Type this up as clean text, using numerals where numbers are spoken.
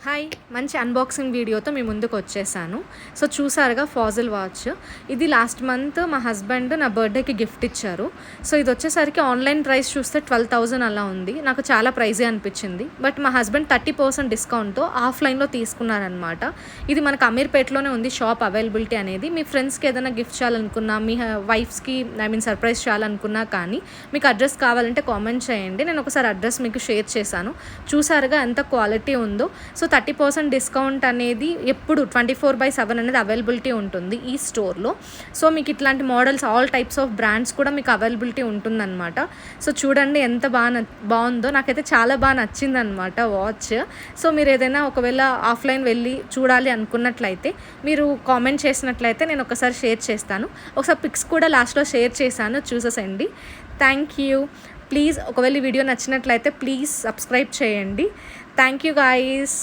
Hi, మంచి unboxing వీడియోతో మీ ముందుకు వచ్చేసాను. సో చూసారుగా ఫాజిల్ వాచ్. ఇది లాస్ట్ మంత్ మా హస్బెండ్ నా బర్త్డేకి గిఫ్ట్ ఇచ్చారు. సో ఇది వచ్చేసరికి ఆన్లైన్ ప్రైస్ చూస్తే 12,000 అలా ఉంది. నాకు చాలా ప్రైజే అనిపించింది. బట్ మా హస్బెండ్ 30% డిస్కౌంట్తో ఆఫ్లైన్లో తీసుకున్నారనమాట. ఇది మనకు అమీర్పేటలోనే ఉంది షాప్ అవైలబిలిటీ అనేది. మీ ఫ్రెండ్స్కి ఏదైనా గిఫ్ట్ చేయాలనుకున్నా, మీ వైఫ్స్కి సర్ప్రైజ్ చేయాలనుకున్నా కానీ మీకు అడ్రస్ కావాలంటే కామెంట్ చేయండి. నేను ఒకసారి అడ్రస్ మీకు షేర్ చేశాను. చూసారుగా ఎంత క్వాలిటీ ఉందో. సో 30% డిస్కౌంట్ అనేది ఎప్పుడు 24/7 అనేది అవైలబిలిటీ ఉంటుంది ఈ స్టోర్లో. సో మీకు ఇట్లాంటి models all types of brands కూడా మీకు అవైలబిలిటీ ఉంటుందన్నమాట. సో చూడండి ఎంత బాగుందో. నాకైతే చాలా బాగా నచ్చిందనమాట వాచ్. సో మీరు ఏదైనా ఒకవేళ ఆఫ్లైన్ వెళ్ళి చూడాలి అనుకున్నట్లయితే మీరు కామెంట్ చేసినట్లయితే నేను ఒకసారి షేర్ చేస్తాను. ఒకసారి పిక్స్ కూడా లాస్ట్లో షేర్ చేశాను, చూసేసండి. Thank you. ప్లీజ్ ఒకవేళ ఈ వీడియో నచ్చినట్లయితే ప్లీజ్ సబ్స్క్రైబ్ చేయండి. Thank you guys.